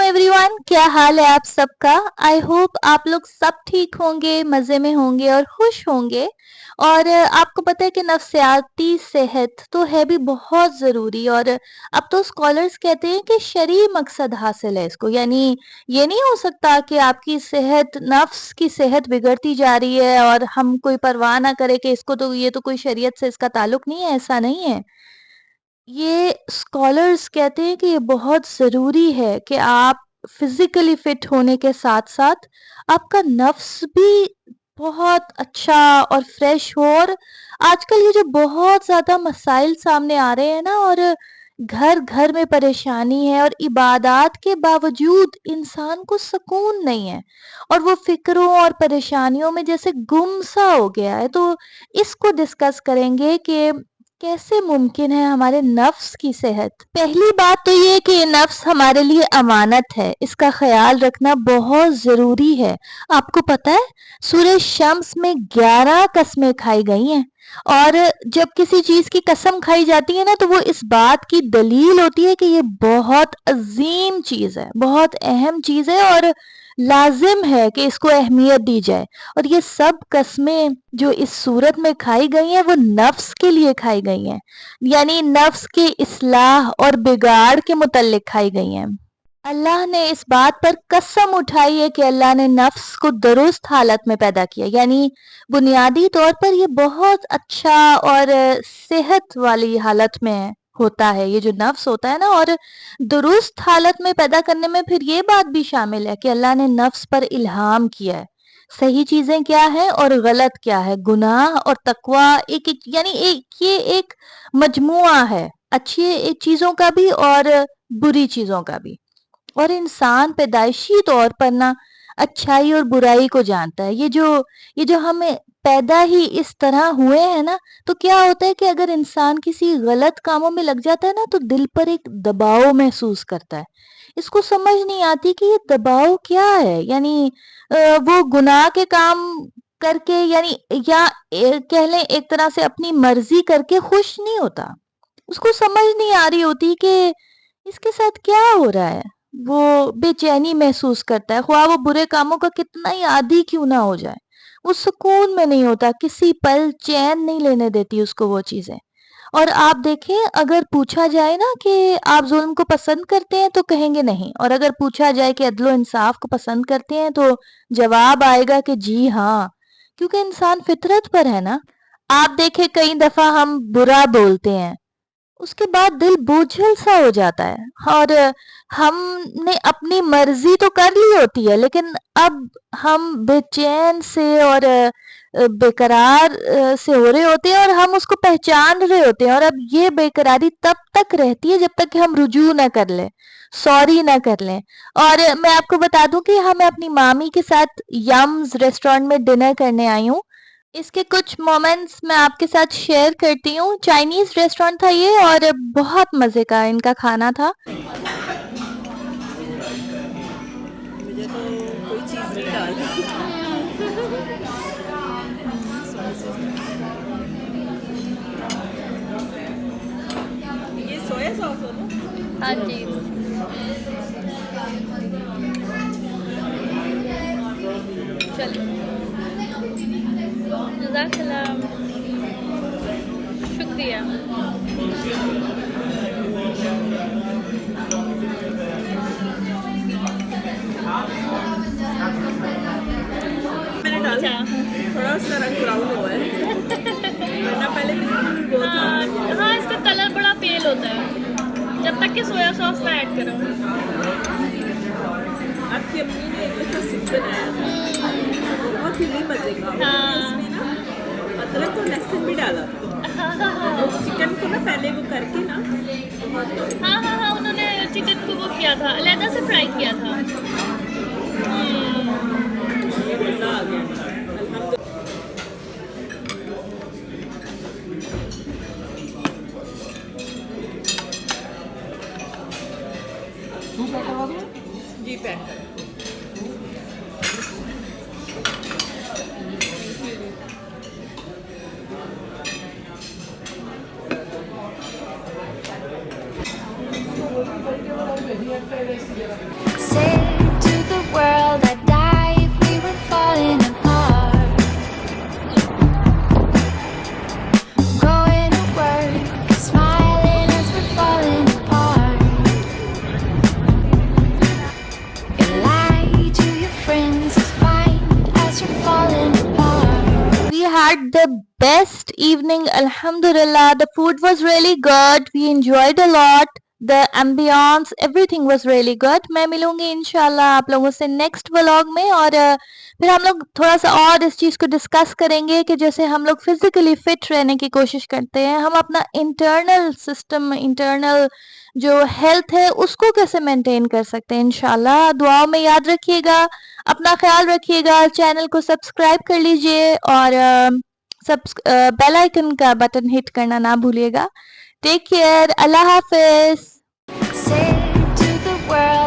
Everyone, क्या हाल है आप सबका। आई होप आप लोग सब ठीक होंगे, मजे में होंगे और खुश होंगे। और आपको पता है कि नफ्सियाती सेहत तो है भी बहुत ज़रूरी। और अब तो स्कॉलर्स कहते हैं कि शरई मकसद हासिल है इसको, यानी ये नहीं हो सकता कि आपकी सेहत, नफ्स की सेहत बिगड़ती जा रही है और हम कोई परवाह ना करें कि इसको तो, ये तो कोई शरीयत से इसका ताल्लुक नहीं है। ऐसा नहीं है। ये स्कॉलर्स कहते हैं कि ये बहुत ज़रूरी है कि आप फिज़िकली फिट होने के साथ-साथ आपका नफ्स भी बहुत अच्छा और फ्रेश हो। और आजकल ये जो बहुत ज़्यादा मसाइल सामने आ रहे हैं ना, और घर-घर में परेशानी है और इबादत के बावजूद इंसान को सुकून नहीं है और वो फ़िक्रों और परेशानियों में जैसे गुम सा हो गया है। तो इसको डिस्कस करेंगे कि कैसे मुमकिन है हमारे नफ्स की सेहत। पहली बात तो ये कि नफ्स हमारे लिए अमानत है, इसका ख्याल रखना बहुत ज़रूरी है। आपको पता है सूरह शम्स में 11 कस्में खाई गई हैं। और जब किसी चीज़ की कसम खाई जाती है ना, तो वो इस बात की दलील होती है कि ये बहुत अजीम चीज़ है, बहुत अहम चीज़ है और लाजिम है कि इसको अहमियत दी जाए। और ये सब कस्में जो इस सूरत में खाई गई हैं वो नफ्स के लिए खाई गई हैं, यानी नफ्स के इस्लाह और बिगाड़ के मुतल्लिक खाई गई हैं। अल्लाह ने इस बात पर कसम उठाई है कि अल्लाह ने नफ्स को दुरुस्त हालत में पैदा किया, यानी बुनियादी तौर पर ये बहुत अच्छा और सेहत वाली हालत में होता है ये जो नफ्स होता है ना। और दुरुस्त हालत में पैदा करने में फिर ये बात भी शामिल है कि अल्लाह ने नफ्स पर इल्हाम किया है सही चीजें क्या है और गलत क्या है, गुनाह और तकवा एक एक, यानी एक ये एक मजमुआ है, अच्छी एक चीजों का भी और बुरी चीजों का भी। और इंसान पैदाइशी तौर पर ना अच्छाई और बुराई को जानता है। ये जो हमें पैदा ही इस तरह हुए हैं ना, तो क्या होता है कि अगर इंसान किसी गलत कामों में लग जाता है ना, तो दिल पर एक दबाव महसूस करता है। इसको समझ नहीं आती कि ये दबाव क्या है, यानी वो गुनाह के काम करके, यानी या कह लें एक तरह से अपनी मर्जी करके खुश नहीं होता। उसको समझ नहीं आ रही होती कि इसके साथ क्या हो रहा है। वो बेचैनी महसूस करता है, ख्वाह वो बुरे कामों का कितना ही आदी क्यों ना हो जाए। वो सुकून में नहीं होता, किसी पल चैन नहीं लेने देती उसको वो चीज़ें। और आप देखें, अगर पूछा जाए ना कि आप ज़ुल्म को पसंद करते हैं तो कहेंगे नहीं, और अगर पूछा जाए कि अदलो इंसाफ को पसंद करते हैं तो जवाब आएगा कि जी हाँ, क्योंकि इंसान फितरत पर है ना। आप देखें, कई दफ़ा हम बुरा बोलते हैं, उसके बाद दिल बोझिल सा हो जाता है और हमने अपनी मर्जी तो कर ली होती है, लेकिन अब हम बेचैन से और बेकरार से हो रहे होते हैं और हम उसको पहचान रहे होते हैं। और अब ये बेकरारी तब तक रहती है जब तक कि हम रुजू ना कर लें, सॉरी ना कर लें। और मैं आपको बता दूं कि हाँ, मैं अपनी मामी के साथ यम्स रेस्टोरेंट में डिनर करने आई हूँ। इसके कुछ मोमेंट्स मैं आपके साथ शेयर करती हूँ। चाइनीज रेस्टोरेंट था ये और बहुत मज़े का इनका खाना था। मुझे तो कोई चीज़ नहीं डाली। ये सोया सॉस हो ना? हाँ जी। चलिए, जज़ाकल्लाह, शुक्रिया। मैंने डाला, अच्छा। थोड़ा उसका रंग ब्राउन हुआ है, वरना पहले बिल्कुल वो था। हाँ हाँ, इसका कलर बड़ा पेल होता है जब तक कि सोया सॉस ना ऐड करो। आपकी अम्मी ने एक दफ़ा सूप बनाया था, बहुत ही मज़े का। हाँ। उसमें ना अदरक और लहसुन भी डाला था। हाँ हाँ हाँ चिकन को ना पहले वो करके ना, हाँ हाँ हाँ, उन्होंने चिकन को वो किया था, अलहदा से फ्राई किया था। मज़ा आ गया। जी पैक कर। Say to the world I'd die if we were falling apart. Going to work, smiling as we're falling apart. You lie to your friends as fine as you're falling apart. We had the best evening, alhamdulillah. The food was really good. We enjoyed a lot. The ambience, everything was really good. मैं मिलूंगी इंशाल्लाह आप लोगों से next vlog में, और फिर हम लोग थोड़ा सा और इस चीज़ को डिस्कस करेंगे कि जैसे हम लोग फिजिकली फिट रहने की कोशिश करते हैं, हम अपना इंटरनल सिस्टम, इंटरनल जो हेल्थ है उसको कैसे मेंटेन कर सकते हैं। इंशाल्लाह दुआओं में याद रखिएगा, अपना ख्याल रखिएगा, चैनल को सब्सक्राइब कर लीजिए और बेल आइकन का बटन हिट करना ना भूलिएगा। टेक केयर, अल्लाह हाफिज। Say to the world